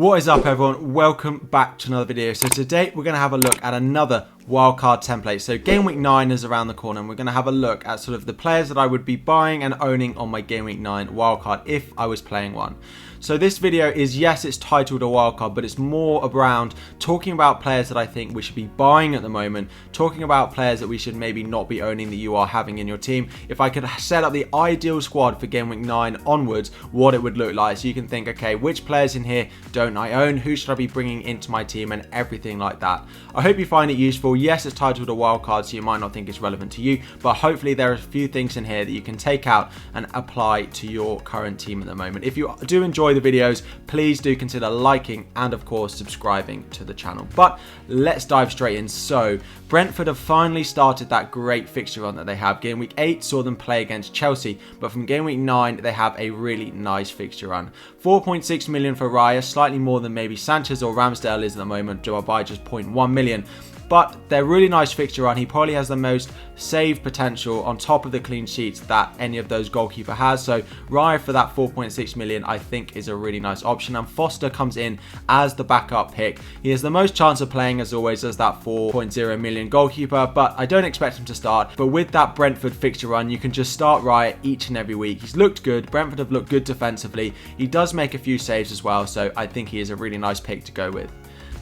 What is up, everyone? Welcome back to another video. So today we're going to have a look at another wildcard template. So Game Week 9 is around the corner and we're going to have a look at sort of the players that I would be buying and owning on my Game Week 9 wildcard if I was playing one. So this video is, yes, it's titled a wildcard, but it's more around talking about players that I think we should be buying at the moment, talking about players that we should maybe not be owning that you are having in your team. If I could set up the ideal squad for Game Week 9 onwards, what it would look like. So you can think, okay, which players in here don't I own? Who should I be bringing into my team and everything like that. I hope you find it useful. Yes, it's titled a wildcard, so you might not think it's relevant to you, but hopefully there are a few things in here that you can take out and apply to your current team at the moment. If you do enjoy the videos, please do consider liking and of course subscribing to the channel. But let's dive straight in. So Brentford have finally started that great fixture run that they have. Game Week 8 saw them play against Chelsea, but from Game Week 9 they have a really nice fixture run. 4.6 million for Raya, slightly more than maybe Sanchez or Ramsdale is at the moment. Do I buy just 0.1 million? But they're really nice fixture run. He probably has the most save potential on top of the clean sheets that any of those goalkeeper has. So Raya for that 4.6 million I think is a really nice option. And Foster comes in as the backup pick. He has the most chance of playing as always as that 4.0 million goalkeeper, but I don't expect him to start. But with that Brentford fixture run, you can just start Raya each and every week. He's looked good. Brentford have looked good defensively. He does make a few saves as well, so I think he is a really nice pick to go with.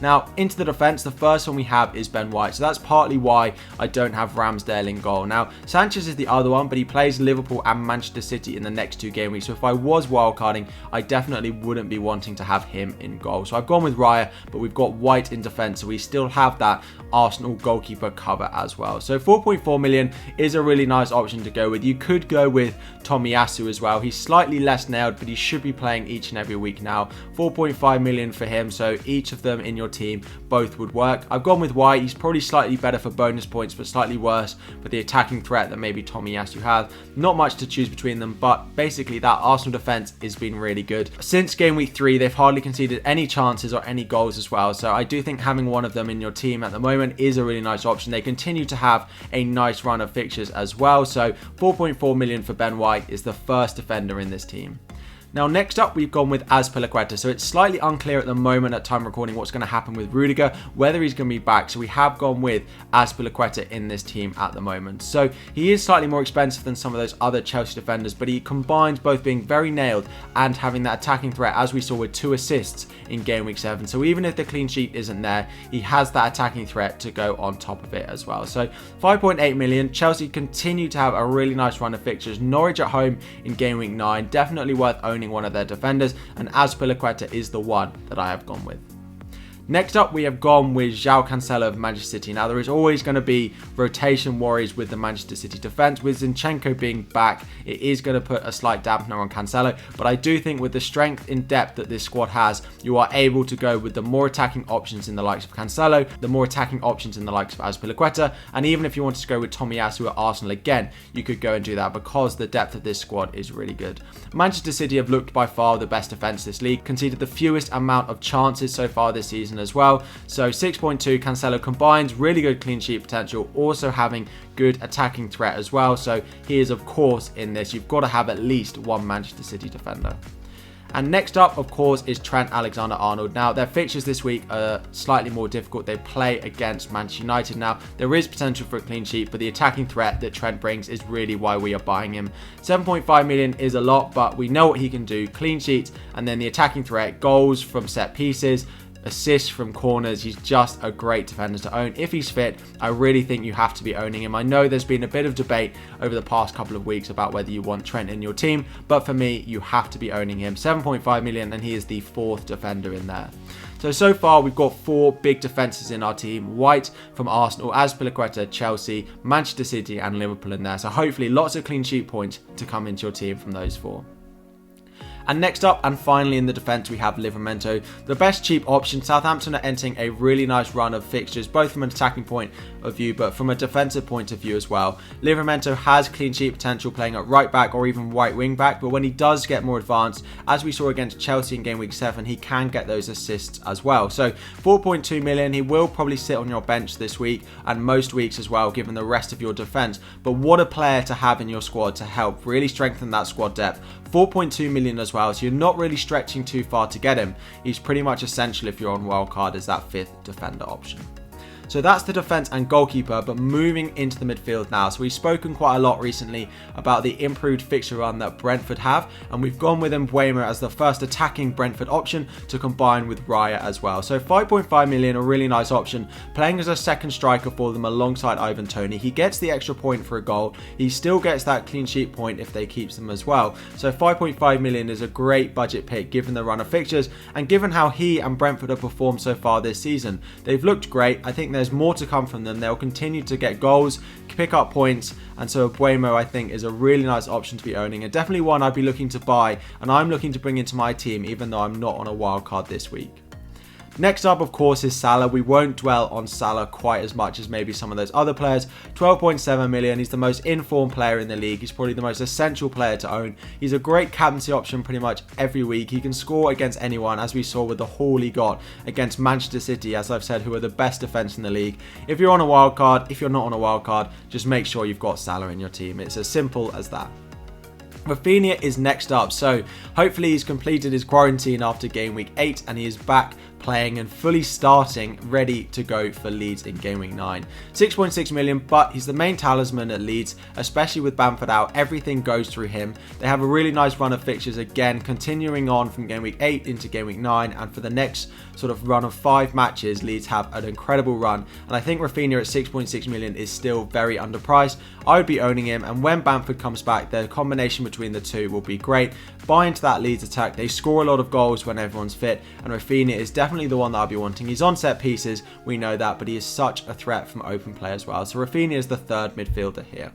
Now, into the defence, the first one we have is Ben White. So that's partly why I don't have Ramsdale in goal. Now, Sanchez is the other one, but he plays Liverpool and Manchester City in the next 2 game weeks. So if I was wildcarding, I definitely wouldn't be wanting to have him in goal. So I've gone with Raya, but we've got White in defence. So we still have that Arsenal goalkeeper cover as well. So 4.4 million is a really nice option to go with. You could go with Tomiyasu as well. He's slightly less nailed, but he should be playing each and every week now. 4.5 million for him. So each of them in your team both would work. I've gone with White. He's probably slightly better for bonus points, but slightly worse for the attacking threat that maybe Tomiyasu has. Not much to choose between them, but basically that Arsenal defense has been really good. Since Game Week 3, they've hardly conceded any chances or any goals as well. So I do think having one of them in your team at the moment is a really nice option. They continue to have a nice run of fixtures as well. So 4.4 million for Ben White is the first defender in this team. Now, next up, we've gone with Azpilicueta. So it's slightly unclear at the moment at time recording what's going to happen with Rudiger, whether he's going to be back. So we have gone with Azpilicueta in this team at the moment. So he is slightly more expensive than some of those other Chelsea defenders, but he combines both being very nailed and having that attacking threat, as we saw with 2 assists in Game Week 7. So even if the clean sheet isn't there, he has that attacking threat to go on top of it as well. So 5.8 million. Chelsea continue to have a really nice run of fixtures. Norwich at home in Game Week 9, definitely worth owning one of their defenders, and Azpilicueta is the one that I have gone with. Next up, we have gone with João Cancelo of Manchester City. Now, there is always going to be rotation worries with the Manchester City defence. With Zinchenko being back, it is going to put a slight dampener on Cancelo. But I do think with the strength in depth that this squad has, you are able to go with the more attacking options in the likes of Cancelo, the more attacking options in the likes of Azpilicueta. And even if you wanted to go with Tomiyasu at Arsenal again, you could go and do that because the depth of this squad is really good. Manchester City have looked by far the best defence this league, conceded the fewest amount of chances so far this season as well. So 6.2, Cancelo combines really good clean sheet potential, also having good attacking threat as well. So he is of course in this. You've got to have at least one Manchester City defender. And next up, of course, is Trent Alexander-Arnold. Now, their fixtures this week are slightly more difficult. They play against Manchester United. Now, there is potential for a clean sheet, but the attacking threat that Trent brings is really why we are buying him. 7.5 million is a lot, but we know what he can do. Clean sheets, and then the attacking threat, goals from set pieces, assists from corners. He's just a great defender to own. If he's fit, I really think you have to be owning him. I know there's been a bit of debate over the past couple of weeks about whether you want Trent in your team, but for me, you have to be owning him. 7.5 million, and he is the 4th defender in there. So far, we've got 4 big defences in our team. White from Arsenal, Azpilicueta, Chelsea, Manchester City, and Liverpool in there. So hopefully, lots of clean sheet points to come into your team from those 4. And next up, and finally in the defence, we have Livramento, the best cheap option. Southampton are entering a really nice run of fixtures, both from an attacking point of view, but from a defensive point of view as well. Livramento has clean sheet potential playing at right back or even right wing back, but when he does get more advanced, as we saw against Chelsea in Game Week 7, he can get those assists as well. So 4.2 million, he will probably sit on your bench this week and most weeks as well, given the rest of your defence. But what a player to have in your squad to help really strengthen that squad depth. 4.2 million as as well, so you're not really stretching too far to get him. He's pretty much essential if you're on wildcard as that 5th defender option. So that's the defence and goalkeeper, but moving into the midfield now. So we've spoken quite a lot recently about the improved fixture run that Brentford have, and we've gone with Mbeumo as the first attacking Brentford option to combine with Raya as well. So 5.5 million, a really nice option, playing as a second striker for them alongside Ivan Toney. He gets the extra point for a goal. He still gets that clean sheet point if they keep them as well. So 5.5 million is a great budget pick given the run of fixtures and given how he and Brentford have performed so far this season. They've looked great. I think there's more to come from them. They'll continue to get goals, pick up points, and so Mbeumo I think is a really nice option to be owning and definitely one I'd be looking to buy and I'm looking to bring into my team even though I'm not on a wild card this week. Next up, of course, is Salah. We won't dwell on Salah quite as much as maybe some of those other players. 12.7 million. He's the most informed player in the league. He's probably the most essential player to own. He's a great captaincy option pretty much every week. He can score against anyone, as we saw with the haul he got against Manchester City, as I've said, who are the best defence in the league. If you're on a wild card, if you're not on a wild card, just make sure you've got Salah in your team. It's as simple as that. Rafinha is next up, so hopefully he's completed his quarantine after game week 8 and he is back playing and fully starting, ready to go for Leeds in Game Week 9. 6.6 million, but he's the main talisman at Leeds, especially with Bamford out. Everything goes through him. They have a really nice run of fixtures again, continuing on from Game Week 8 into Game Week 9, and for the next sort of run of 5 matches, Leeds have an incredible run, and I think Rafinha at 6.6 million is still very underpriced. I would be owning him, and when Bamford comes back, the combination between the two will be great. Buy into that Leeds attack. They score a lot of goals when everyone's fit, and Rafinha is definitely the one that I'll be wanting. He's on set pieces, we know that, but he is such a threat from open play as well. So Rafinha is the 3rd midfielder here.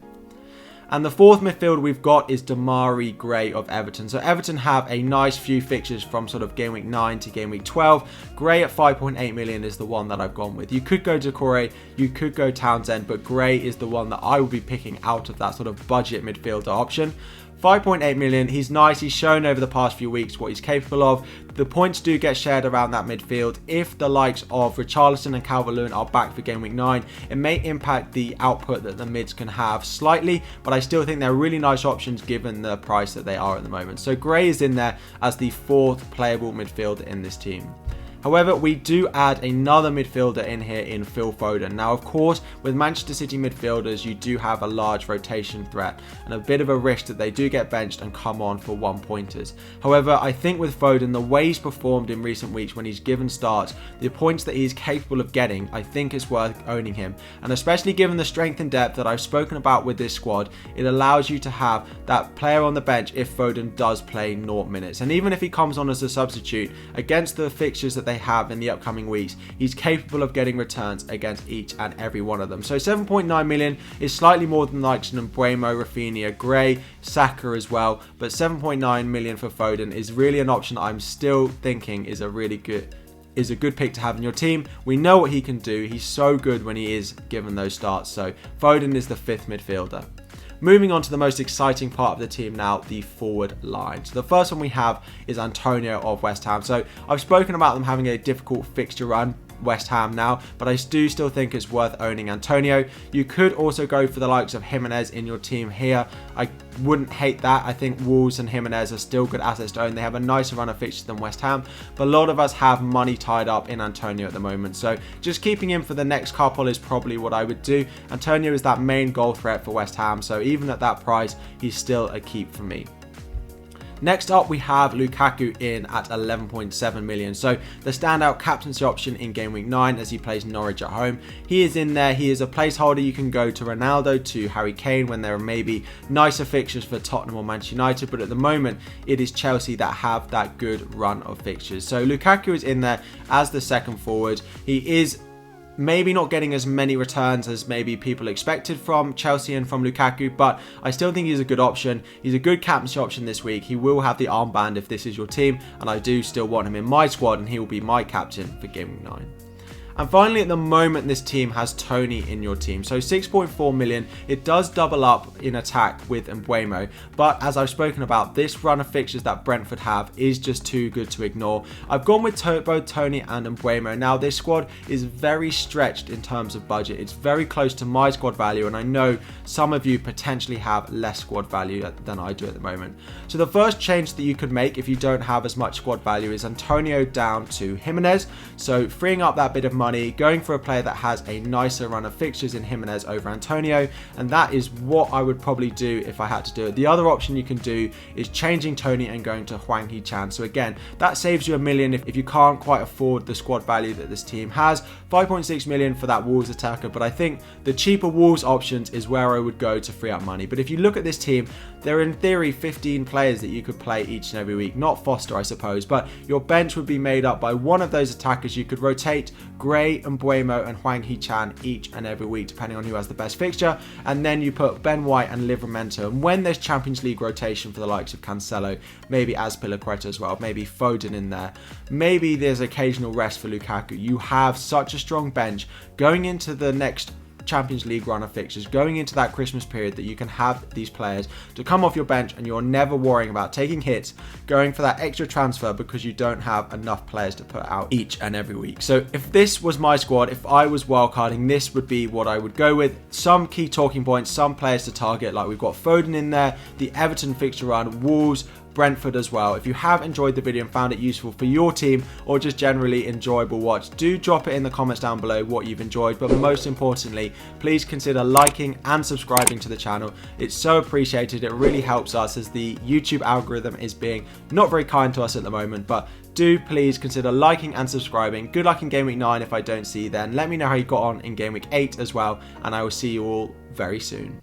And the 4th midfielder we've got is Damari Gray of Everton. So Everton have a nice few fixtures from sort of Game Week 9 to Game Week 12. Gray at 5.8 million is the one that I've gone with. You could go Decore, you could go Townsend, but Gray is the one that I will be picking out of that sort of budget midfielder option. 5.8 million, he's nice, he's shown over the past few weeks what he's capable of. The points do get shared around that midfield. If the likes of Richarlison and Calvert-Lewin are back for Game Week 9, it may impact the output that the mids can have slightly, but I still think they're really nice options given the price that they are at the moment. So Gray is in there as the 4th playable midfielder in this team. However, we do add another midfielder in here in Phil Foden. Now, of course, with Manchester City midfielders, you do have a large rotation threat and a bit of a risk that they do get benched and come on for one-pointers. However, I think with Foden, the way he's performed in recent weeks when he's given starts, the points that he's capable of getting, I think it's worth owning him. And especially given the strength and depth that I've spoken about with this squad, it allows you to have that player on the bench if Foden does play 0 minutes. And even if he comes on as a substitute against the fixtures that they have in the upcoming weeks, he's capable of getting returns against each and every one of them. So 7.9 million is slightly more than the likes of Mbeumo, Rafinha, Gray, Saka as well, but 7.9 million for Foden is really an option that I'm still thinking is a good pick to have in your team. We know what he can do. He's so good when he is given those starts. So Foden is the 5th midfielder. Moving on to the most exciting part of the team now, the forward line. So the first one we have is Antonio of West Ham. So I've spoken about them having a difficult fixture run, West Ham now, but I do still think it's worth owning Antonio. You could also go for the likes of Jimenez in your team here. I wouldn't hate that. I think Wolves and Jimenez are still good assets to own. They have a nicer run of fixtures than West Ham, but a lot of us have money tied up in Antonio at the moment. So just keeping him for the next couple is probably what I would do. Antonio is that main goal threat for West Ham, so even at that price, he's still a keep for me. Next up, we have Lukaku in at 11.7 million. So the standout captaincy option in Game Week 9 as he plays Norwich at home. He is in there. He is a placeholder. You can go to Ronaldo, to Harry Kane when there are maybe nicer fixtures for Tottenham or Manchester United. But at the moment, it is Chelsea that have that good run of fixtures. So Lukaku is in there as the second forward. He is maybe not getting as many returns as maybe people expected from Chelsea and from Lukaku, but I still think he's a good option. He's a good captaincy option this week. He will have the armband if this is your team, and I do still want him in my squad, and he will be my captain for Game Week 9. And finally, at the moment, this team has Tony in your team. So 6.4 million, it does double up in attack with Mbeumo. But as I've spoken about, this run of fixtures that Brentford have is just too good to ignore. I've gone with both Tony and Mbeumo. Now, this squad is very stretched in terms of budget. It's very close to my squad value, and I know some of you potentially have less squad value than I do at the moment. So the first change that you could make if you don't have as much squad value is Antonio down to Jimenez. So freeing up that bit of money, going for a player that has a nicer run of fixtures in Jimenez over Antonio, and that is what I would probably do if I had to do it. The other option you can do is changing Tony and going to Hwang Hee-chan. So again, that saves you $1 million if you can't quite afford the squad value that this team has. 5.6 million for that Wolves attacker, but I think the cheaper Wolves options is where I would go to free up money. But if you look at this team, there are in theory 15 players that you could play each and every week. Not Foster, I suppose, but your bench would be made up by one of those attackers. You could rotate Gray, Mbeumo and Hwang Hee-chan each and every week, depending on who has the best fixture. And then you put Ben White and Livramento. And when there's Champions League rotation for the likes of Cancelo, maybe Azpilicueta as well, maybe Foden in there, maybe there's occasional rest for Lukaku. You have such a strong bench going into the next Champions League run of fixtures, going into that Christmas period, that you can have these players to come off your bench and you're never worrying about taking hits, going for that extra transfer because you don't have enough players to put out each and every week. So if this was my squad, if I was wildcarding, this would be what I would go with. Some key talking points, some players to target, like we've got Foden in there, the Everton fixture run, Wolves, Brentford as well. If you have enjoyed the video and found it useful for your team or just generally enjoyable watch, do drop it in the comments down below what you've enjoyed. But most importantly, please consider liking and subscribing to the channel. It's so appreciated. It really helps us as the YouTube algorithm is being not very kind to us at the moment. But do please consider liking and subscribing. Good luck in Game Week 9 if I don't see you then. Let me know how you got on in Game Week 8 as well, and I will see you all very soon.